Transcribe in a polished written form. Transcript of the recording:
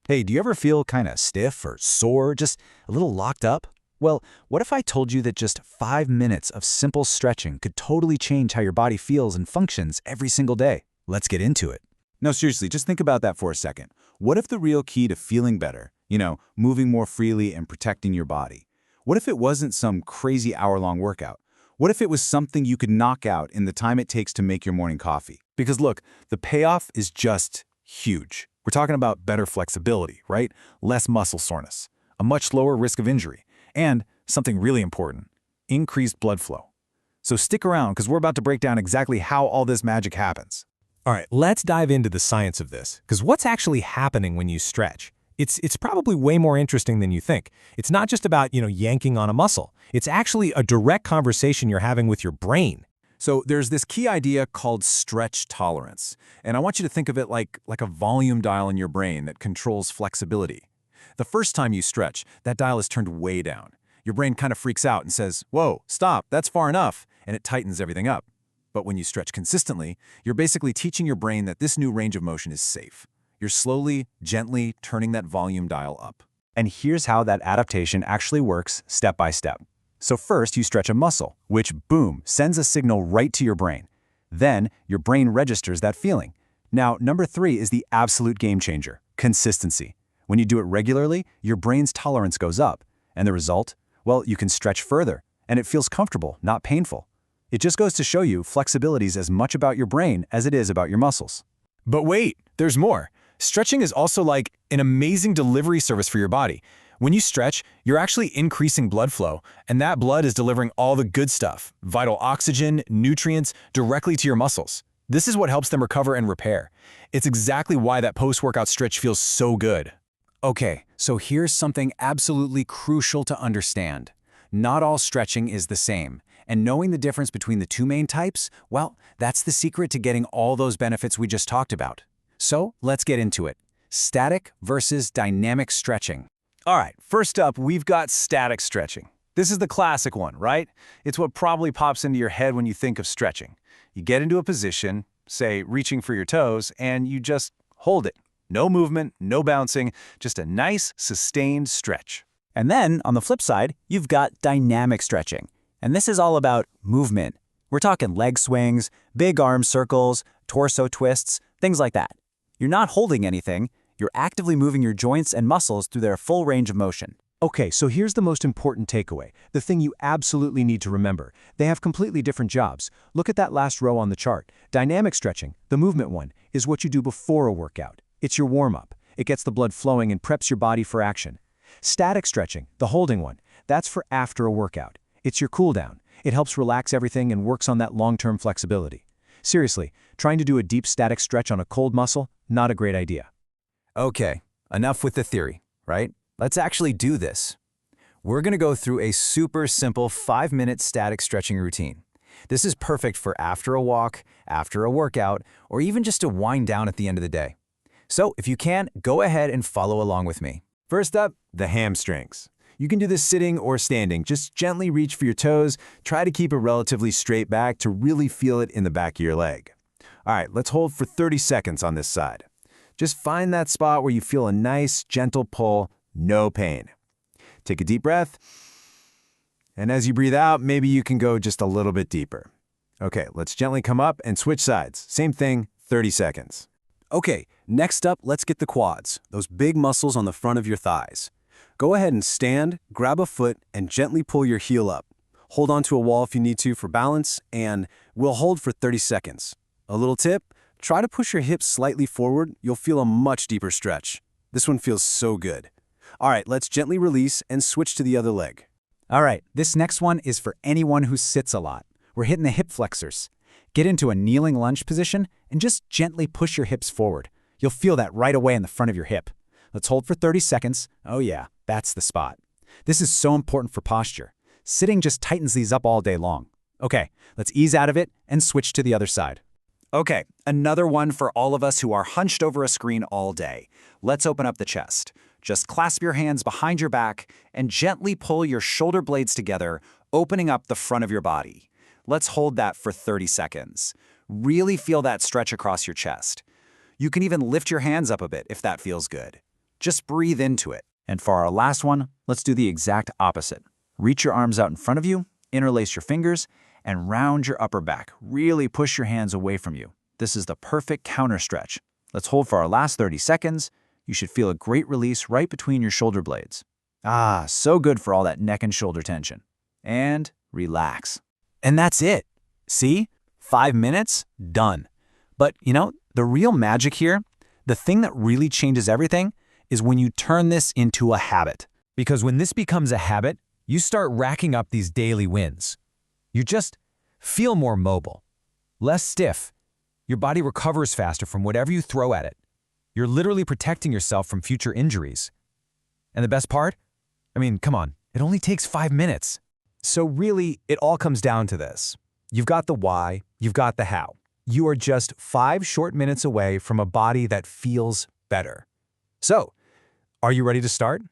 Hey, do you ever feel kind of stiff or sore, just a little locked up? Well, what if I told you that just 5 minutes of simple stretching could totally change how your body feels and functions every single day? Let's get into it. No, seriously, just think about that for a second. What if the real key to feeling better, moving more freely and protecting your body? What if it wasn't some crazy hour-long workout? What if it was something you could knock out in the time it takes to make your morning coffee? Because look, the payoff is just huge. We're talking about better flexibility, right? Less muscle soreness, a much lower risk of injury, and something really important, increased blood flow. So stick around because we're about to break down exactly how all this magic happens. All right, let's dive into the science of this, because what's actually happening when you stretch? It's probably way more interesting than you think. It's not just about, yanking on a muscle. It's actually a direct conversation you're having with your brain. So there's this key idea called stretch tolerance, and I want you to think of it like a volume dial in your brain that controls flexibility. The first time you stretch, that dial is turned way down. Your brain kind of freaks out and says, "Whoa, stop, that's far enough," and it tightens everything up. But when you stretch consistently, you're basically teaching your brain that this new range of motion is safe. You're slowly, gently turning that volume dial up. And here's how that adaptation actually works step by step. So first, you stretch a muscle, which, boom, sends a signal right to your brain. Then, your brain registers that feeling. Now, number 3 is the absolute game changer, consistency. When you do it regularly, your brain's tolerance goes up. And the result? Well, you can stretch further, and it feels comfortable, not painful. It just goes to show you flexibility is as much about your brain as it is about your muscles. But wait, there's more. Stretching is also like an amazing delivery service for your body. When you stretch, you're actually increasing blood flow, and that blood is delivering all the good stuff, vital oxygen, nutrients, directly to your muscles. This is what helps them recover and repair. It's exactly why that post-workout stretch feels so good. Okay, so here's something absolutely crucial to understand. Not all stretching is the same, and knowing the difference between the two main types, well, that's the secret to getting all those benefits we just talked about. So let's get into it. Static versus dynamic stretching. All right, first up, we've got static stretching. This is the classic one, right? It's what probably pops into your head when you think of stretching. You get into a position, say reaching for your toes, and you just hold it. No movement, no bouncing, just a nice, sustained stretch. And then, on the flip side, you've got dynamic stretching. And this is all about movement. We're talking leg swings, big arm circles, torso twists, things like that. You're not holding anything. You're actively moving your joints and muscles through their full range of motion. Okay, so here's the most important takeaway, the thing you absolutely need to remember. They have completely different jobs. Look at that last row on the chart. Dynamic stretching, the movement one, is what you do before a workout. It's your warm-up. It gets the blood flowing and preps your body for action. Static stretching, the holding one, that's for after a workout. It's your cool down. It helps relax everything and works on that long-term flexibility. Seriously, trying to do a deep static stretch on a cold muscle, not a great idea. Okay, enough with the theory, right? Let's actually do this. We're going to go through a super simple 5-minute static stretching routine. This is perfect for after a walk, after a workout, or even just to wind down at the end of the day. So if you can, go ahead and follow along with me. First up, the hamstrings. You can do this sitting or standing. Just gently reach for your toes. Try to keep a relatively straight back to really feel it in the back of your leg. All right, let's hold for 30 seconds on this side. Just find that spot where you feel a nice, gentle pull, no pain. Take a deep breath. And as you breathe out, maybe you can go just a little bit deeper. Okay, let's gently come up and switch sides. Same thing, 30 seconds. Okay, next up, let's get the quads, those big muscles on the front of your thighs. Go ahead and stand, grab a foot, and gently pull your heel up. Hold onto a wall if you need to for balance, and we'll hold for 30 seconds. A little tip, try to push your hips slightly forward. You'll feel a much deeper stretch. This one feels so good. All right, let's gently release and switch to the other leg. All right, this next one is for anyone who sits a lot. We're hitting the hip flexors. Get into a kneeling lunge position and just gently push your hips forward. You'll feel that right away in the front of your hip. Let's hold for 30 seconds. Oh yeah, that's the spot. This is so important for posture. Sitting just tightens these up all day long. Okay, let's ease out of it and switch to the other side. Okay, another one for all of us who are hunched over a screen all day. Let's open up the chest. Just clasp your hands behind your back and gently pull your shoulder blades together, opening up the front of your body. Let's hold that for 30 seconds. Really feel that stretch across your chest. You can even lift your hands up a bit if that feels good. Just breathe into it. And for our last one, let's do the exact opposite. Reach your arms out in front of you, interlace your fingers, and round your upper back. Really push your hands away from you. This is the perfect counter stretch. Let's hold for our last 30 seconds. You should feel a great release right between your shoulder blades. Ah, so good for all that neck and shoulder tension. And relax. And that's it. See? 5 minutes, done. But, the real magic here, the thing that really changes everything, is when you turn this into a habit. Because when this becomes a habit, you start racking up these daily wins. You just feel more mobile, less stiff. Your body recovers faster from whatever you throw at it. You're literally protecting yourself from future injuries. And the best part? Come on, it only takes 5 minutes. So really, it all comes down to this. You've got the why, you've got the how. You are just 5 short minutes away from a body that feels better. So, are you ready to start?